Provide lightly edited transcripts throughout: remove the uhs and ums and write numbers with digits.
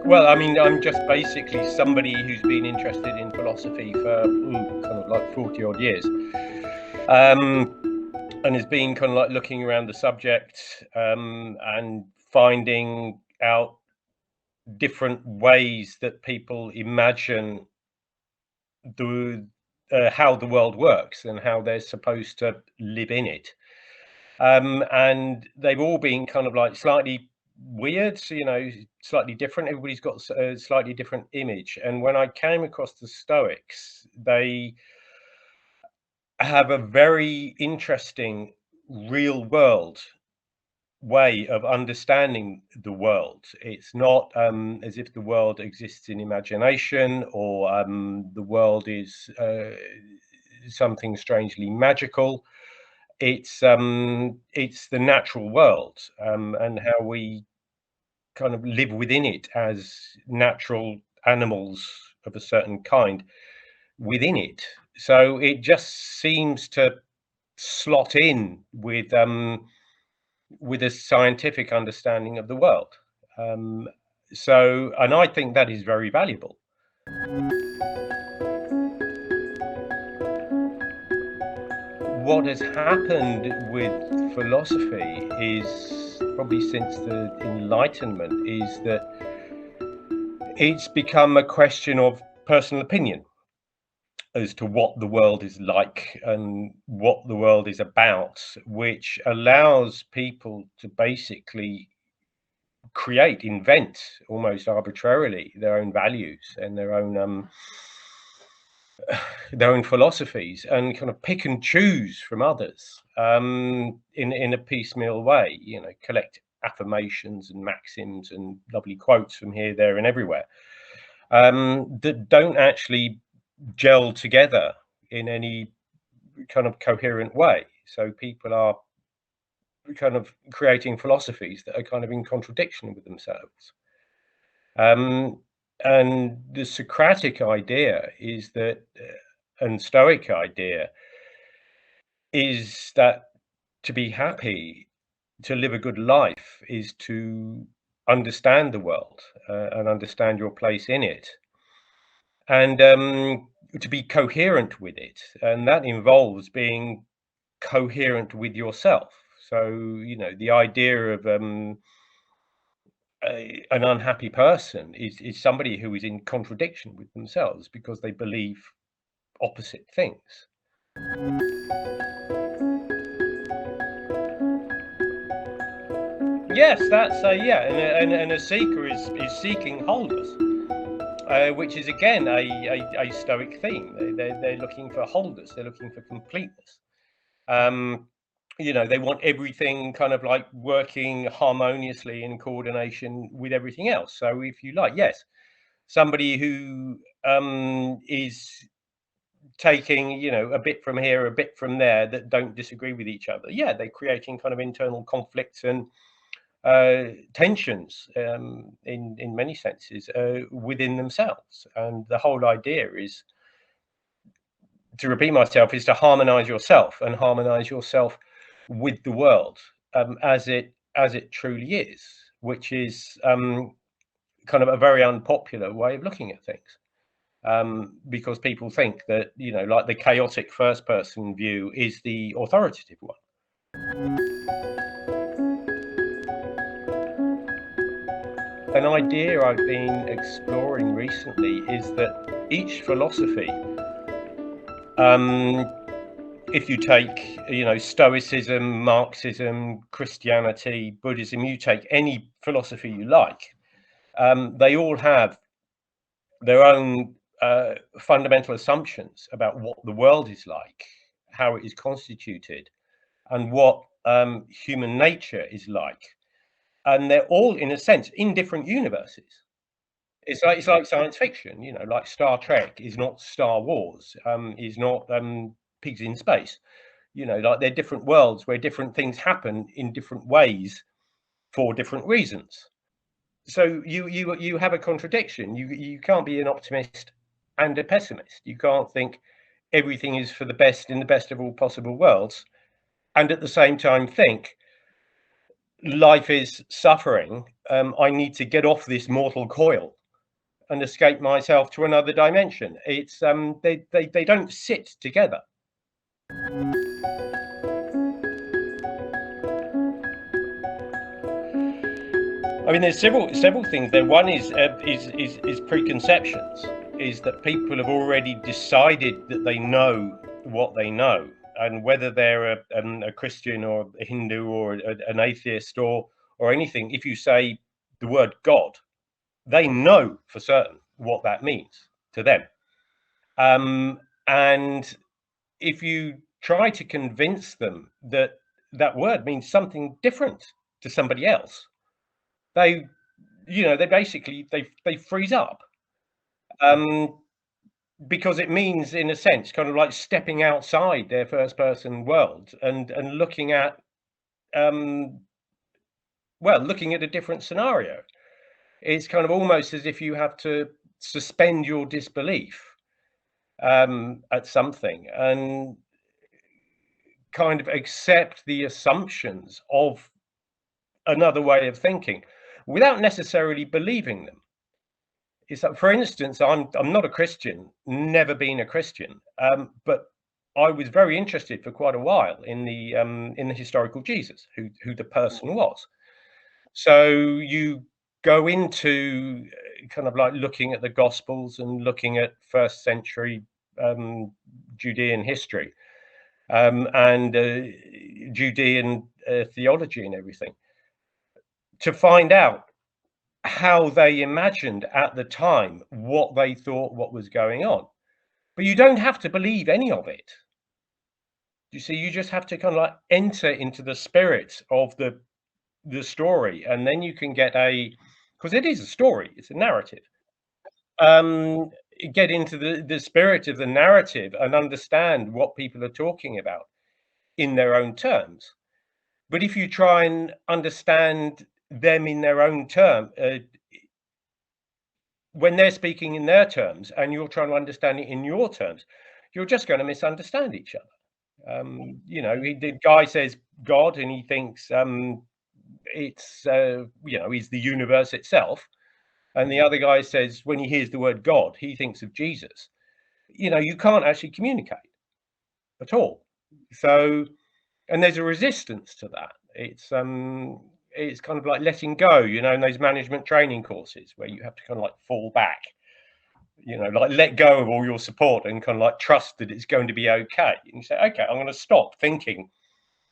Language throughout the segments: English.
Well, I mean, I'm just basically somebody who's been interested in philosophy for kind of like 40 odd years, and has been kind of like looking around the subject, and finding out different ways that people imagine the how the world works and how they're supposed to live in it. And they've all been kind of like slightly weird, so, slightly different. Everybody's got a slightly different image. And when I came across the Stoics, they have a very interesting real world way of understanding the world. It's not as if the world exists in imagination, or the world is something strangely magical. It's the natural world, and how we kind of live within it as natural animals of a certain kind within it. So it just seems to slot in with a scientific understanding of the world. Um, and I think that is very valuable. What has happened with philosophy is probably since the Enlightenment is that it's become a question of personal opinion as to what the world is like and what the world is about, which allows people to basically invent almost arbitrarily their own values and their own philosophies, and kind of pick and choose from others, in a piecemeal way. Collect affirmations and maxims and lovely quotes from here, there, and everywhere, that don't actually gel together in any kind of coherent way. So people are kind of creating philosophies that are kind of in contradiction with themselves. Um, and the Socratic idea is that, and Stoic idea is that to be happy, to live a good life, is to understand the world, and understand your place in it, and to be coherent with it. And that involves being coherent with yourself. So, the idea of an unhappy person is somebody who is in contradiction with themselves because they believe opposite things. Yes, that's yeah, and a seeker is seeking wholeness, which is again a Stoic theme. They're looking for wholeness. They're looking for completeness. Um, they want everything kind of like working harmoniously in coordination with everything else. So if you like, yes, somebody who is taking, a bit from here, a bit from there, that don't disagree with each other. Yeah, they're creating kind of internal conflicts and tensions, in many senses, within themselves. And the whole idea is, to repeat myself, is to harmonize yourself and harmonize yourself with the world, as it truly is, which is kind of a very unpopular way of looking at things, because people think that, like the chaotic first person view is the authoritative one. An idea I've been exploring recently is that each philosophy, if you take, Stoicism, Marxism, Christianity, Buddhism, you take any philosophy you like, they all have their own fundamental assumptions about what the world is like, how it is constituted, and what human nature is like. And they're all, in a sense, in different universes. It's like science fiction, like Star Trek is not Star Wars, is not pigs in space. Like they're different worlds where different things happen in different ways for different reasons. So you have a contradiction. You can't be an optimist and a pessimist. You can't think everything is for the best in the best of all possible worlds, and at the same time think life is suffering. I need to get off this mortal coil and escape myself to another dimension. It's they don't sit together. I mean, there's several things there. One is preconceptions. Is that people have already decided that they know what they know, and whether they're a Christian or a Hindu or an atheist or anything. If you say the word God, they know for certain what that means to them. And if you try to convince them that that word means something different to somebody else, they they basically they freeze up, um, because it means, in a sense, kind of like stepping outside their first person world and looking at um, looking at a different scenario. It's kind of almost as if you have to suspend your disbelief at something and kind of accept the assumptions of another way of thinking without necessarily believing them. Is that, for instance, I'm not a Christian, never been a Christian, but I was very interested for quite a while in the historical Jesus, who the person was. So you go into kind of like looking at the Gospels and looking at first century Judean history, and Judean theology and everything, to find out how they imagined at the time what they thought what was going on. But you don't have to believe any of it. You see, you just have to kind of like enter into the spirit of the story, and then you can get because it is a story, it's a narrative. Um, get into the spirit of the narrative and understand what people are talking about in their own terms. But if you try and understand them in their own term, when they're speaking in their terms and you're trying to understand it in your terms, you're just going to misunderstand each other. The guy says God, and he thinks it's he's the universe itself, and the other guy says when he hears the word God, he thinks of Jesus. You can't actually communicate at all. So, and there's a resistance to that. It's kind of like letting go, in those management training courses where you have to kind of like fall back, like let go of all your support and kind of like trust that it's going to be okay. And you say, okay, I'm going to stop thinking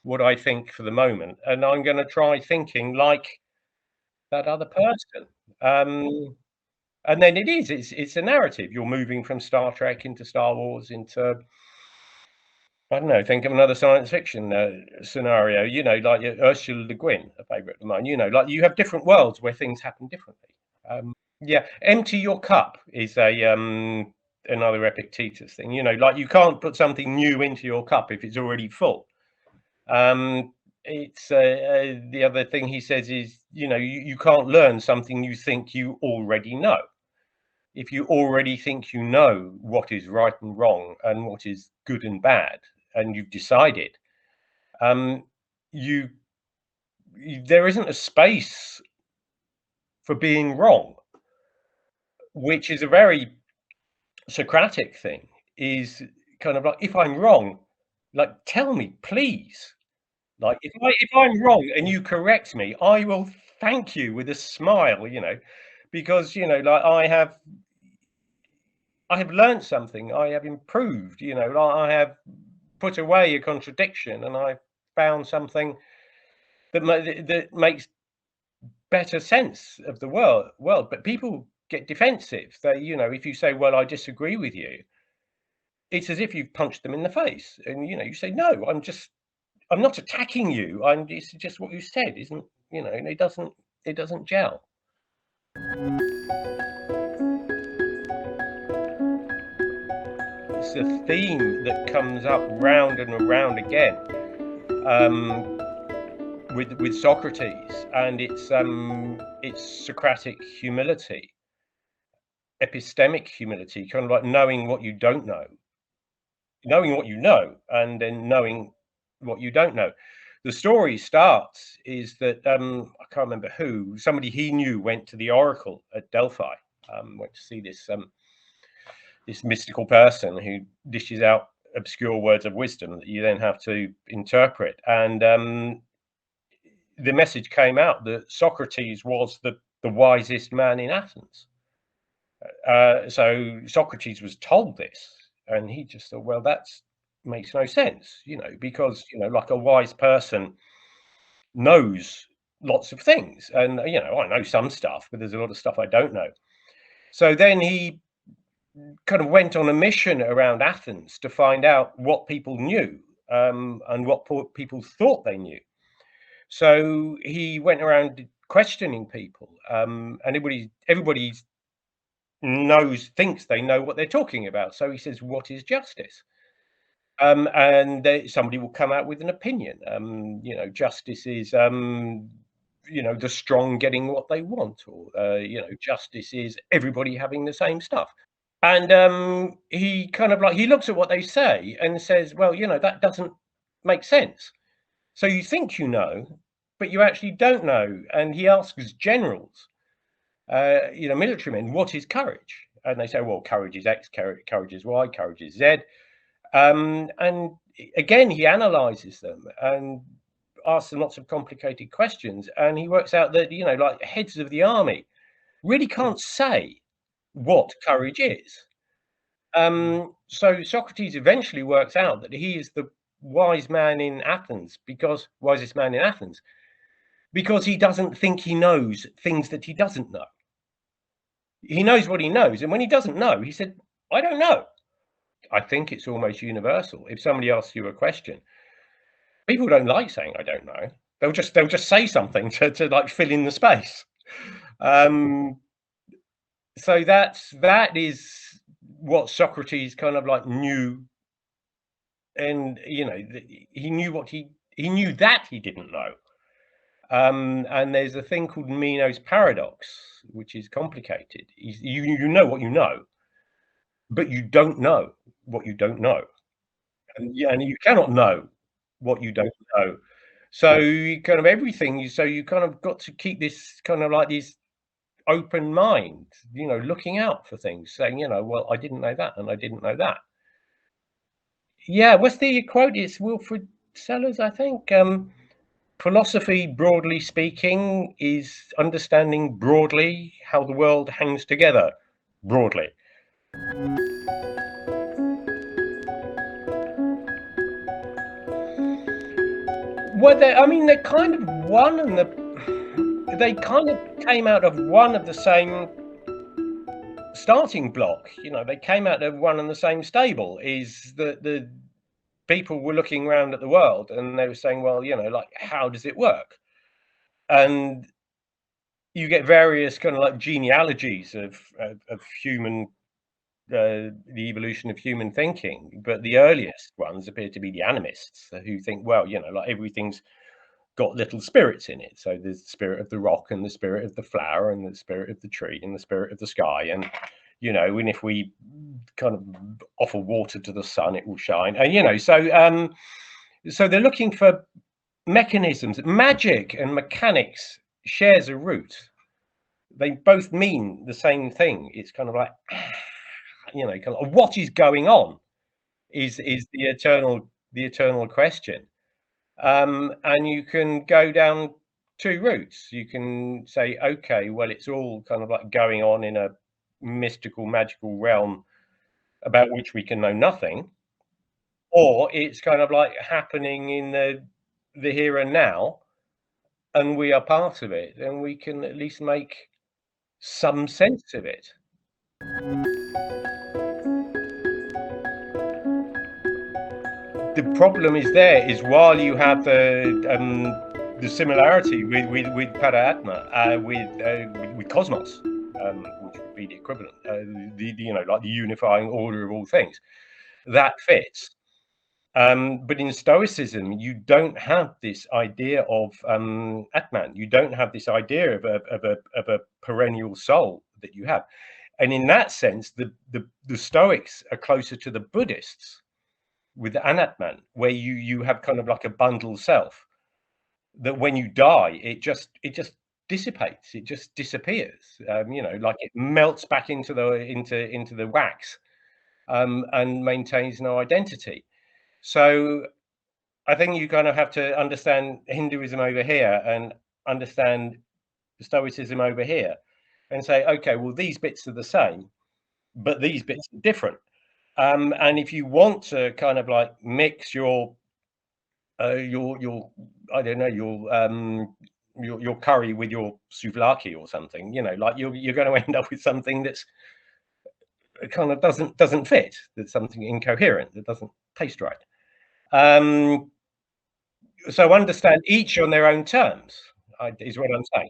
what I think for the moment, and I'm going to try thinking like that other person. And then it's a narrative. You're moving from Star Trek into Star Wars into, I don't know, think of another science fiction scenario. Like Ursula Le Guin, a favorite of mine. Like you have different worlds where things happen differently. Yeah, empty your cup is another Epictetus thing. Like you can't put something new into your cup if it's already full. It's the other thing he says is, you can't learn something you think you already know. If you already think you know what is right and wrong and what is good and bad, and you've decided, you there isn't a space for being wrong, which is a very Socratic thing. Is kind of like, if I'm wrong, like tell me, please. Like if I'm wrong and you correct me, I will thank you with a smile, because like I have learned something, I have improved, like I have put away a contradiction, and I've found something that makes better sense of the world. But people get defensive. They, if you say, well, I disagree with you, it's as if you've punched them in the face, and you say, no, I'm not attacking you. It's just what you said isn't, and it doesn't gel. It's a theme that comes up round and around again, um, with Socrates, and it's Socratic humility, epistemic humility, kind of like knowing what you don't know, knowing what you know, and then knowing what you don't know. The story starts is that I can't remember who, somebody he knew went to the oracle at Delphi, Went to see this mystical person who dishes out obscure words of wisdom that you then have to interpret. And the message came out that Socrates was the wisest man in Athens. So Socrates was told this, and he just thought, well, that makes no sense, because like a wise person knows lots of things, and I know some stuff, but there's a lot of stuff I don't know. So then he kind of went on a mission around Athens to find out what people knew, and what people thought they knew. So he went around questioning people, and everybody thinks they know what they're talking about. So he says, "What is justice?" And somebody will come out with an opinion. Justice is, the strong getting what they want, or justice is everybody having the same stuff. And he kind of he looks at what they say and says, "Well, that doesn't make sense. So you think you know, but you actually don't know." And he asks generals, military men, what is courage? And they say, well, courage is X, courage is Y, courage is Z. And again, he analyzes them and asks them lots of complicated questions. And he works out that, like heads of the army really can't say what courage is. So Socrates eventually works out that he is the wisest man in Athens because he doesn't think he knows things that he doesn't know. He knows what he knows, and when he doesn't know, he said, "I don't know." I think it's almost universal. If somebody asks you a question, people don't like saying "I don't know." They'll just say something to like fill in the space. Um, so that is what Socrates kind of like knew, and he knew he knew that he didn't know. And there's a thing called Meno's paradox, which is complicated. You know what you know, but you don't know what you don't know, and yeah, and you cannot know what you don't know. So you kind of everything. So you kind of got to keep this kind of like this open mind, looking out for things, saying, well, I didn't know that, and I didn't know that. Yeah, what's the quote? It's Wilfred Sellers, I think. Philosophy, broadly speaking, is understanding broadly how the world hangs together broadly. Well, I mean, they're kind of one and they kind of came out of one of the same starting block. They came out of one and the same stable. Is that the people were looking around at the world and they were saying, well, like, how does it work? And you get various kind of like genealogies of human the evolution of human thinking, but the earliest ones appear to be the animists, who think, well, like everything's got little spirits in it. So there's the spirit of the rock and the spirit of the flower and the spirit of the tree and the spirit of the sky. And, and if we kind of offer water to the sun, it will shine. And, so they're looking for mechanisms. Magic and mechanics shares a root. They both mean the same thing. It's kind of like, kind of what is going on is the eternal question. And you can go down two routes. You can say, okay, well, it's all kind of like going on in a mystical, magical realm about which we can know nothing, or it's kind of like happening in the here and now, and we are part of it, and we can at least make some sense of it. The problem is while you have the similarity with Paraatma, with cosmos, which would be the equivalent, like the unifying order of all things, that fits. But in Stoicism, you don't have this idea of Atman. You don't have this idea of a perennial soul that you have, and in that sense, the Stoics are closer to the Buddhists with the Anatman, where you have kind of like a bundle self that when you die, it just dissipates. It just disappears. Like it melts back into the wax, and maintains no identity. So I think you kind of have to understand Hinduism over here and understand Stoicism over here, and say, okay, well, these bits are the same, but these bits are different. And if you want to kind of like mix your I don't know, your curry with your souvlaki or something, like you're going to end up with something that's kind of doesn't fit. That's something incoherent that doesn't taste right. Um, so understand each on their own terms, is what I'm saying.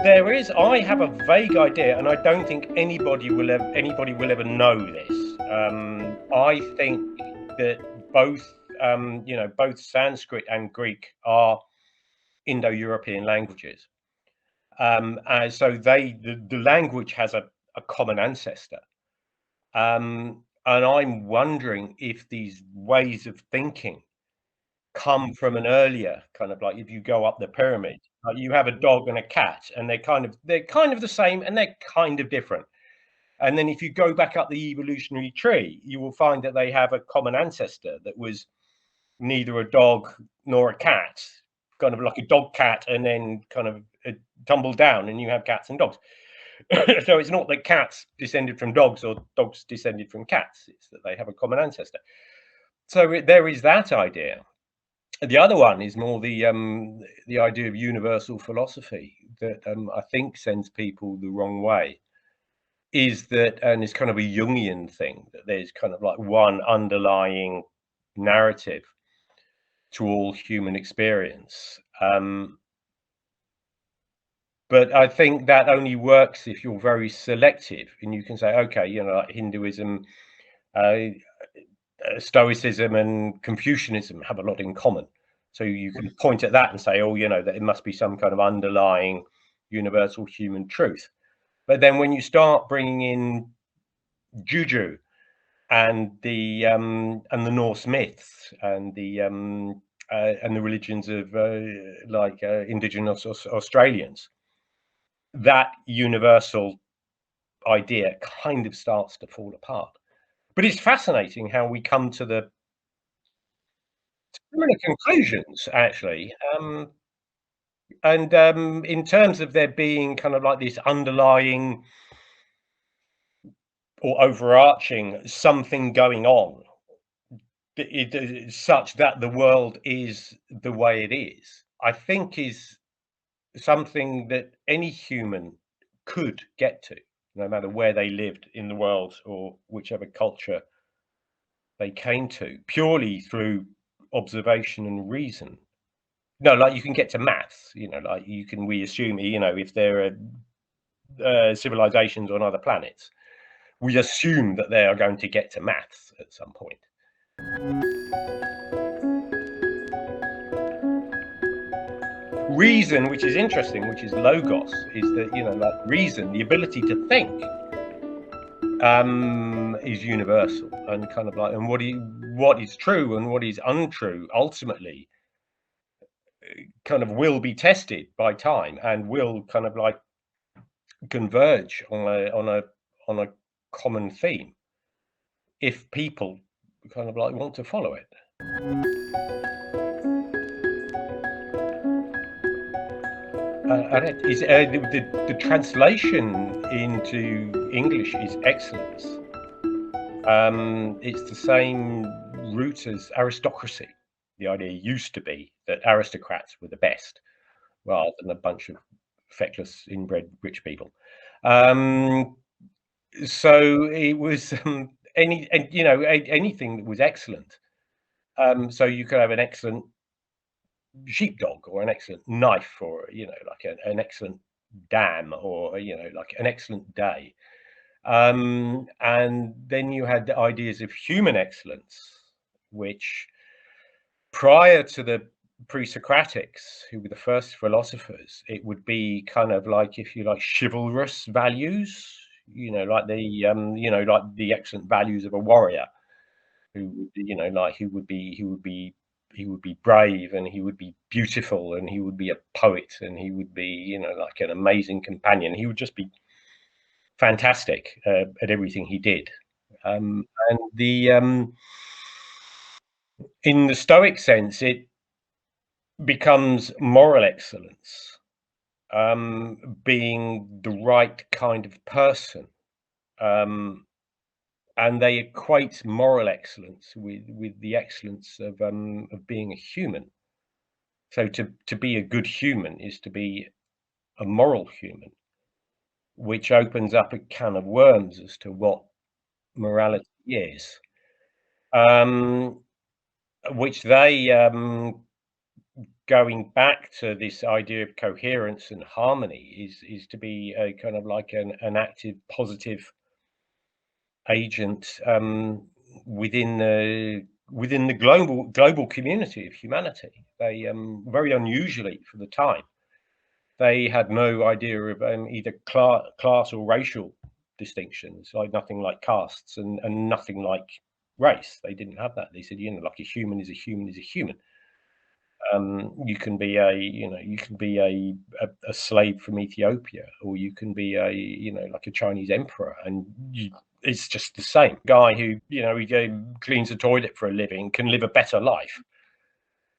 There is. I have a vague idea, and I don't think anybody will ever know this. I think that both both Sanskrit and Greek are Indo-European languages. And so the language has a common ancestor. And I'm wondering if these ways of thinking come from an earlier kind of, like, if you go up the pyramid, like you have a dog and a cat, and they're kind of the same, and they're kind of different. And then if you go back up the evolutionary tree, you will find that they have a common ancestor that was neither a dog nor a cat, kind of like a dog cat, and then kind of tumbled down, and you have cats and dogs. So it's not that cats descended from dogs or dogs descended from cats; it's that they have a common ancestor. So there is that idea. The other one is more the idea of universal philosophy that I think sends people the wrong way. Is that, and it's kind of a Jungian thing, that there's kind of like one underlying narrative to all human experience. But I think that only works if you're very selective, and you can say, okay, like Hinduism, uh, Stoicism, and Confucianism have a lot in common. So you can point at that and say, oh, that it must be some kind of underlying universal human truth. But then when you start bringing in juju and the Norse myths and the religions of indigenous Australians, that universal idea kind of starts to fall apart. But it's fascinating how we come to the similar conclusions, actually. And in terms of there being kind of like this underlying or overarching something going on, such that the world is the way it is, I think is something that any human could get to, no matter where they lived in the world or whichever culture they came to, purely through observation and reason. No, like you can get to maths, like we assume, if there are civilizations on other planets, we assume that they are going to get to maths at some point. Reason, which is interesting, which is logos, is that, like reason, the ability to think, is universal, and kind of like, and what is true and what is untrue ultimately kind of will be tested by time, and will kind of like converge on a common theme if people kind of like want to follow it. Arete is the translation into English is excellence. It's the same root as aristocracy. The idea used to be that aristocrats were the best, rather than a bunch of feckless, inbred rich people. So it was anything that was excellent. So you could have an excellent sheepdog, or an excellent knife, or like an excellent dam, or like an excellent day. And then you had the ideas of human excellence, which prior to the pre-Socratics, who were the first philosophers, it would be kind of like, if you like, chivalrous values, like the excellent values of a warrior. who would be, like he would be brave, and he would be beautiful, and he would be a poet, and he would be, like an amazing companion. He would just be fantastic at everything he did. And in the Stoic sense, it becomes moral excellence, being the right kind of person. Um, and they equate moral excellence with the excellence of being a human. So to be a good human is to be a moral human, which opens up a can of worms as to what morality is. Um, which they, going back to this idea of coherence and harmony, is to be a kind of like an active, positive agent, within the global community of humanity. They, very unusually for the time, they had no idea of either class or racial distinctions, like nothing like castes, and nothing like race. They didn't have that. They said, like a human is a human is a human. You can be a slave from Ethiopia, or you can be like a Chinese emperor, and it's just the same. Guy who, he cleans the toilet for a living can live a better life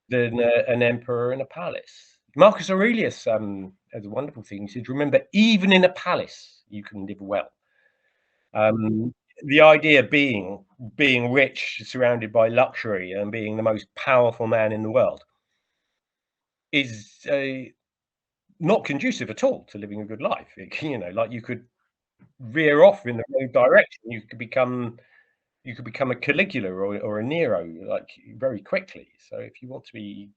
than an emperor in a palace. Marcus Aurelius has a wonderful thing. He said, "Remember, even in a palace, you can live well." Um, the idea being rich, surrounded by luxury, and being the most powerful man in the world is not conducive at all to living a good life. Like you could veer off in the wrong direction. You could become a Caligula or a Nero, like very quickly. So if you want to be